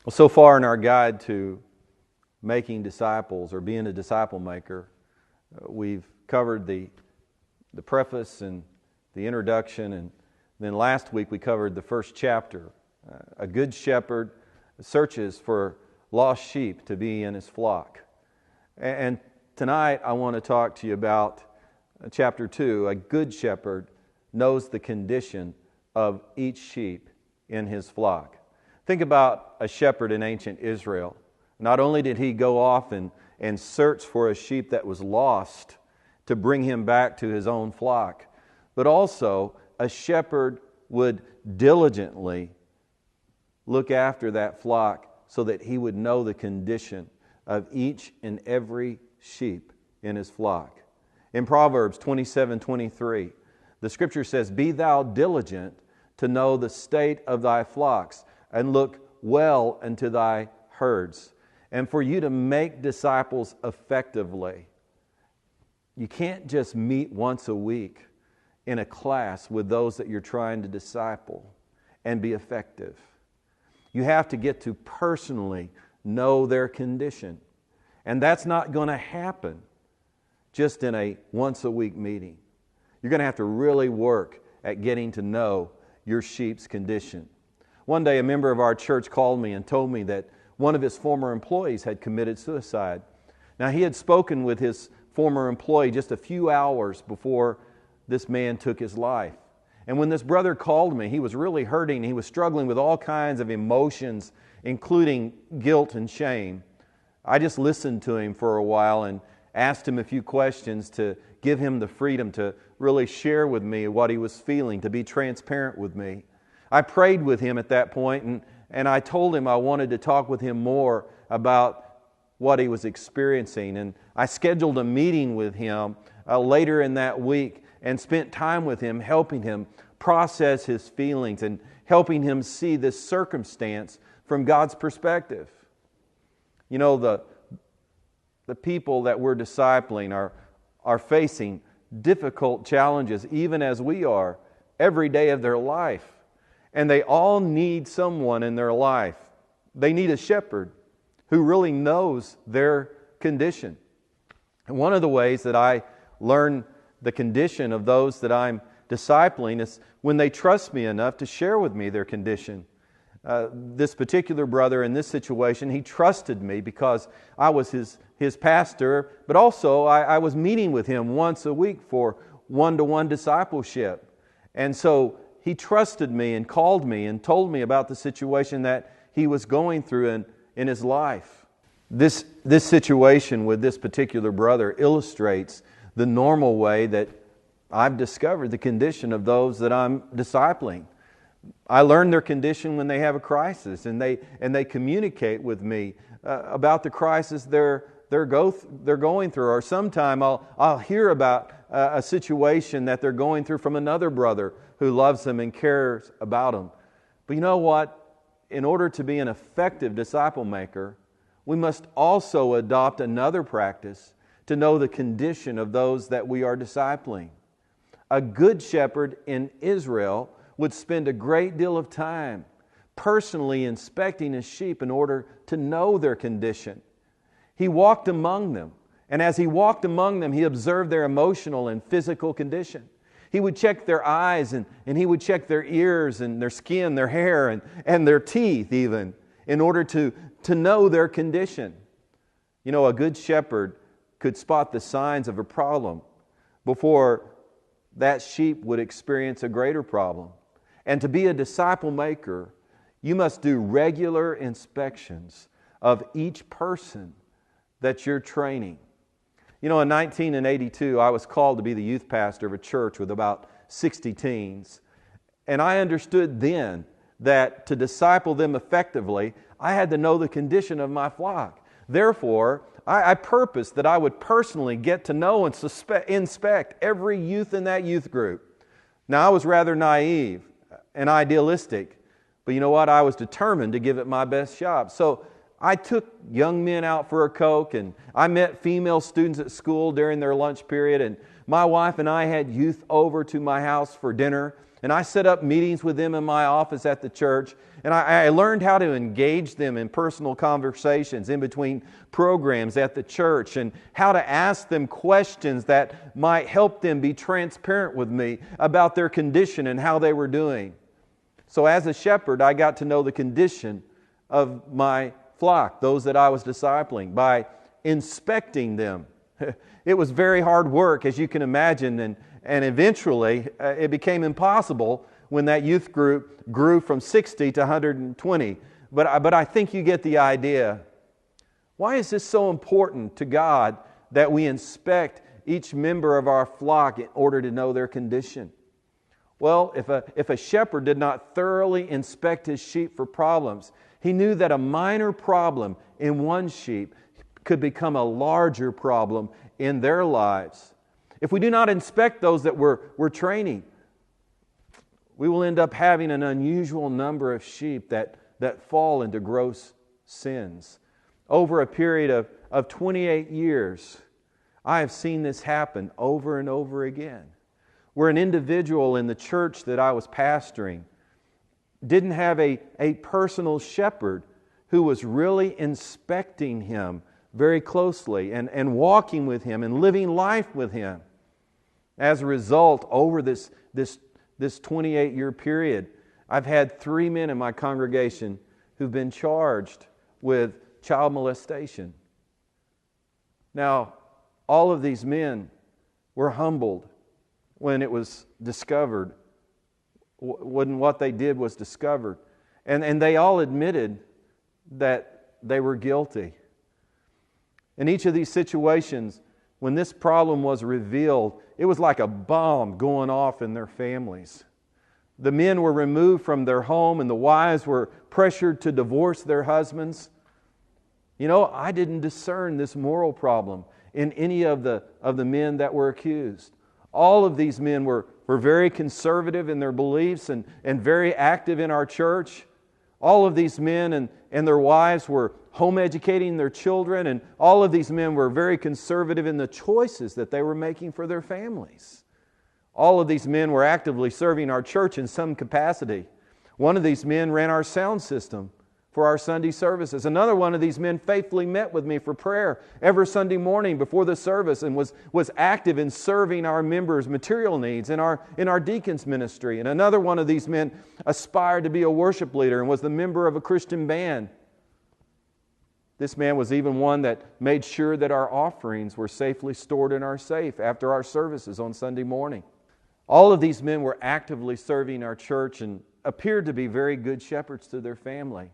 Well, so far in our guide to making disciples or being a disciple maker, we've covered the preface and the introduction, and then last week we covered the first chapter. A good shepherd searches for lost sheep to be in his flock. And tonight I want to talk to you about chapter 2. A good shepherd knows the condition of each sheep in his flock. Think about a shepherd in ancient Israel. Not only did he go off and search for a sheep that was lost to bring him back to his own flock, but also a shepherd would diligently look after that flock so that he would know the condition of each and every sheep in his flock. In Proverbs 27:23, the scripture says, "Be thou diligent to know the state of thy flocks, and look well unto thy herds." And for you to make disciples effectively, you can't just meet once a week in a class with those that you're trying to disciple and be effective. You have to get to personally know their condition. And that's not going to happen just in a once a week meeting. You're going to have to really work at getting to know your sheep's condition. One day a member of our church called me and told me that one of his former employees had committed suicide. Now, he had spoken with his former employee just a few hours before this man took his life. And when this brother called me, he was really hurting. He was struggling with all kinds of emotions, including guilt and shame. I just listened to him for a while and asked him a few questions to give him the freedom to really share with me what he was feeling, to be transparent with me. I prayed with him at that point, and I told him I wanted to talk with him more about what he was experiencing. And I scheduled a meeting with him later in that week and spent time with him, helping him process his feelings and helping him see this circumstance from God's perspective. You know, the people that we're discipling are facing difficult challenges, even as we are, every day of their life. And they all need someone in their life. They need a shepherd who really knows their condition. And one of the ways that I learn the condition of those that I'm discipling is when they trust me enough to share with me their condition. This particular brother in this situation, he trusted me because I was his pastor, but also I was meeting with him once a week for one-to-one discipleship. And so he trusted me and called me and told me about the situation that he was going through in his life. This situation with this particular brother illustrates the normal way that I've discovered the condition of those that I'm discipling. I learn their condition when they have a crisis, and they communicate with me about the crisis they're going through. Or sometime I'll hear about a situation that they're going through from another brother who loves them and cares about them. But you know what? In order to be an effective disciple maker, we must also adopt another practice to know the condition of those that we are discipling. A good shepherd in Israel would spend a great deal of time personally inspecting his sheep in order to know their condition. He walked among them, and as he walked among them, he observed their emotional and physical condition. He would check their eyes, and he would check their ears and their skin, their hair, and their teeth even, in order to know their condition. You know, a good shepherd could spot the signs of a problem before that sheep would experience a greater problem. And to be a disciple maker, you must do regular inspections of each person that you're training. You know, in 1982, I was called to be the youth pastor of a church with about 60 teens. And I understood then that to disciple them effectively, I had to know the condition of my flock. Therefore, I purposed that I would personally get to know and inspect every youth in that youth group. Now, I was rather naive and idealistic, but you know what? I was determined to give it my best shot. So I took young men out for a Coke, and I met female students at school during their lunch period, and my wife and I had youth over to my house for dinner, And I set up meetings with them in my office at the church. And I learned how to engage them in personal conversations in between programs at the church, and how to ask them questions that might help them be transparent with me about their condition and how they were doing. So as a shepherd, I got to know the condition of my flock, those that I was discipling, by inspecting them. It was very hard work, as you can imagine, and eventually it became impossible when that youth group grew from 60 to 120. But I think you get the idea. Why is this so important to God that we inspect each member of our flock in order to know their condition? Well, if a shepherd did not thoroughly inspect his sheep for problems, he knew that a minor problem in one sheep could become a larger problem in their lives. If we do not inspect those that we're training, we will end up having an unusual number of sheep that fall into gross sins. Over a period of 28 years, I have seen this happen over and over again, where an individual in the church that I was pastoring didn't have a personal shepherd who was really inspecting him very closely and walking with him and living life with him. As a result, over this 28-year period, I've had 3 men in my congregation who've been charged with child molestation. Now, all of these men were humbled when it was discovered, when what they did was discovered. And they all admitted that they were guilty. In each of these situations, when this problem was revealed, it was like a bomb going off in their families. The men were removed from their home, and the wives were pressured to divorce their husbands. You know, I didn't discern this moral problem in any of the men that were accused. All of these men were very conservative in their beliefs and very active in our church. All of these men and their wives were home educating their children, and all of these men were very conservative in the choices that they were making for their families. All of these men were actively serving our church in some capacity. One of these men ran our sound system for our Sunday services. Another one of these men faithfully met with me for prayer every Sunday morning before the service and was active in serving our members' material needs in our deacons ministry. And another one of these men aspired to be a worship leader and was the member of a Christian band. This man was even one that made sure that our offerings were safely stored in our safe after our services on Sunday morning. All of these men were actively serving our church and appeared to be very good shepherds to their family.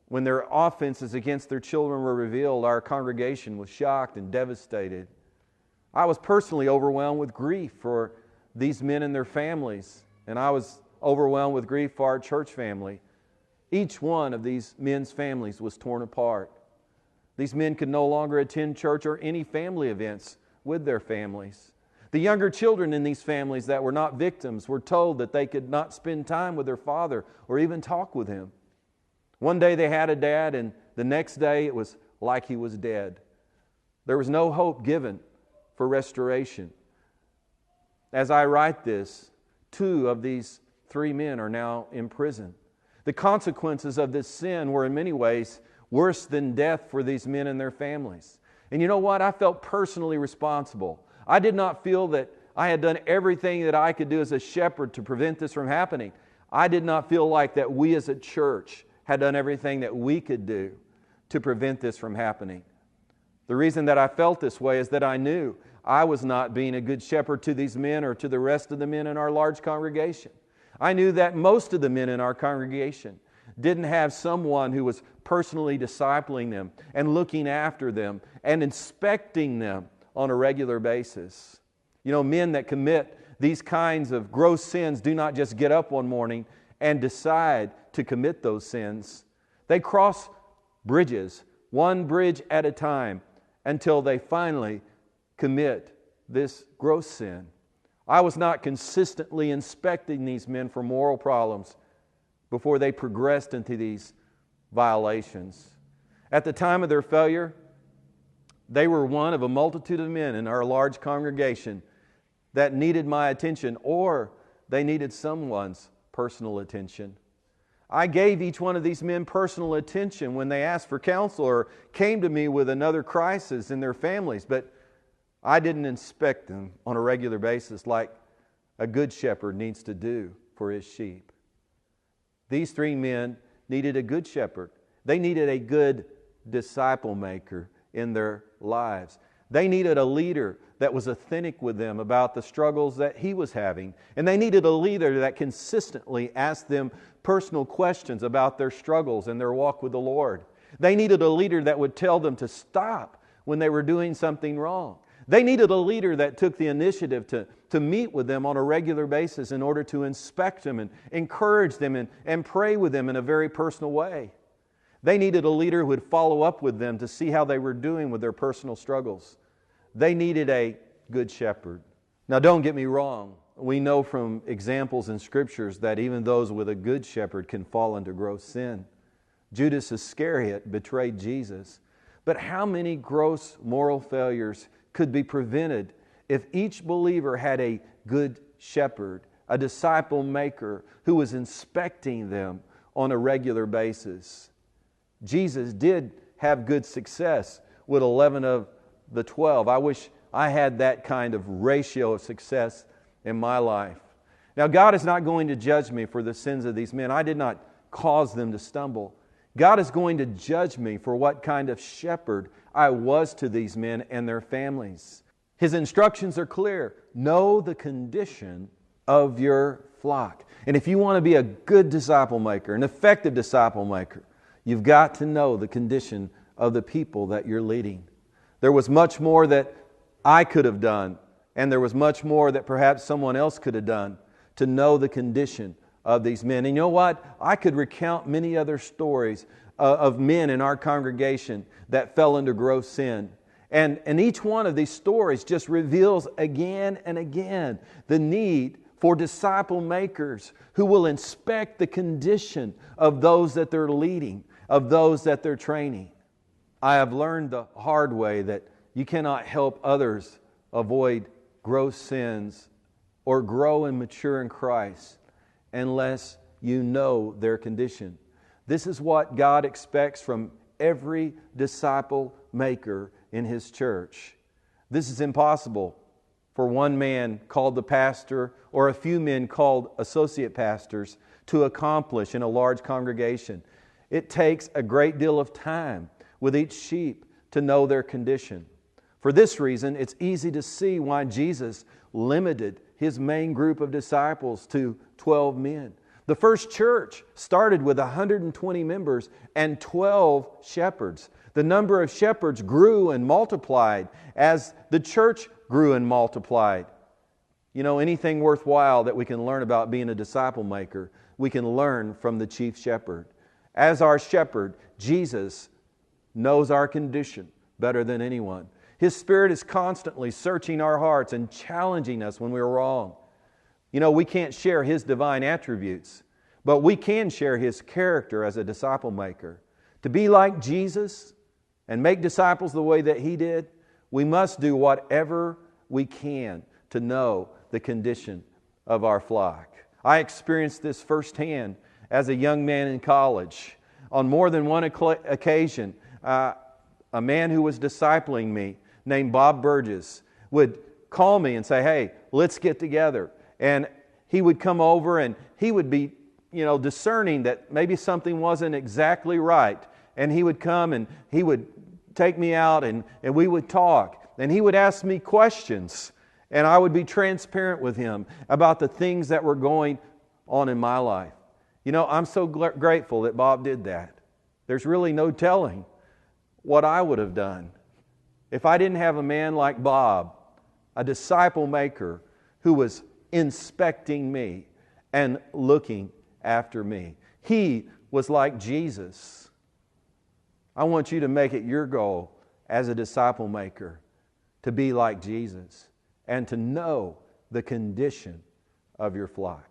When their offenses against their children were revealed, our congregation was shocked and devastated. I was personally overwhelmed with grief for these men and their families, and I was overwhelmed with grief for our church family. Each one of these men's families was torn apart. These men could no longer attend church or any family events with their families. The younger children in these families that were not victims were told that they could not spend time with their father or even talk with him. One day they had a dad, and the next day it was like he was dead. There was no hope given for restoration. As I write this, 2 of these 3 men are now in prison. The consequences of this sin were in many ways worse than death for these men and their families. And you know what? I felt personally responsible. I did not feel that I had done everything that I could do as a shepherd to prevent this from happening. I did not feel like that we as a church had done everything that we could do to prevent this from happening. The reason that I felt this way is that I knew I was not being a good shepherd to these men or to the rest of the men in our large congregation. I knew that most of the men in our congregation didn't have someone who was personally discipling them and looking after them and inspecting them on a regular basis. You know, men that commit these kinds of gross sins do not just get up one morning and decide to commit those sins. They cross bridges, one bridge at a time, until they finally commit this gross sin. I was not consistently inspecting these men for moral problems before they progressed into these violations. At the time of their failure, they were one of a multitude of men in our large congregation that needed my attention, or they needed someone's personal attention. I gave each one of these men personal attention when they asked for counsel or came to me with another crisis in their families, but I didn't inspect them on a regular basis like a good shepherd needs to do for his sheep. These three men needed a good shepherd. They needed a good disciple maker in their lives. They needed a leader that was authentic with them about the struggles that he was having. And they needed a leader that consistently asked them personal questions about their struggles and their walk with the Lord. They needed a leader that would tell them to stop when they were doing something wrong. They needed a leader that took the initiative to meet with them on a regular basis in order to inspect them and encourage them and pray with them in a very personal way. They needed a leader who would follow up with them to see how they were doing with their personal struggles. They needed a good shepherd. Now, don't get me wrong. We know from examples in Scriptures that even those with a good shepherd can fall into gross sin. Judas Iscariot betrayed Jesus. But how many gross moral failures could be prevented if each believer had a good shepherd, a disciple maker who was inspecting them on a regular basis? Jesus did have good success with 11 of the 12. I wish I had that kind of ratio of success in my life. Now, God is not going to judge me for the sins of these men. I did not cause them to stumble. God is going to judge me for what kind of shepherd I was to these men and their families. His instructions are clear. Know the condition of your flock. And if you want to be a good disciple maker, an effective disciple maker, you've got to know the condition of the people that you're leading. There was much more that I could have done, and there was much more that perhaps someone else could have done to know the condition of these men. And you know what? I could recount many other stories of men in our congregation that fell into gross sin. And each one of these stories just reveals again and again the need for disciple makers who will inspect the condition of those that they're leading, of those that they're training. I have learned the hard way that you cannot help others avoid gross sins or grow and mature in Christ unless you know their condition. This is what God expects from every disciple maker in His church. This is impossible for one man called the pastor or a few men called associate pastors to accomplish in a large congregation. It takes a great deal of time with each sheep to know their condition. For this reason, it's easy to see why Jesus limited His main group of disciples to 12 men. The first church started with 120 members and 12 shepherds. The number of shepherds grew and multiplied as the church grew and multiplied. You know, anything worthwhile that we can learn about being a disciple maker, we can learn from the chief shepherd. As our shepherd, Jesus knows our condition better than anyone. His Spirit is constantly searching our hearts and challenging us when we're wrong. You know, we can't share His divine attributes, but we can share His character as a disciple maker. To be like Jesus and make disciples the way that He did, we must do whatever we can to know the condition of our flock. I experienced this firsthand as a young man in college. On more than one occasion, a man who was discipling me named Bob Burgess would call me and say, "Hey, let's get together." And he would come over and he would be, discerning that maybe something wasn't exactly right. And he would come and he would take me out and we would talk. And he would ask me questions. And I would be transparent with him about the things that were going on in my life. You know, I'm so grateful that Bob did that. There's really no telling what I would have done if I didn't have a man like Bob, a disciple maker who was inspecting me and looking after me. He was like Jesus. I want you to make it your goal as a disciple maker to be like Jesus and to know the condition of your flock.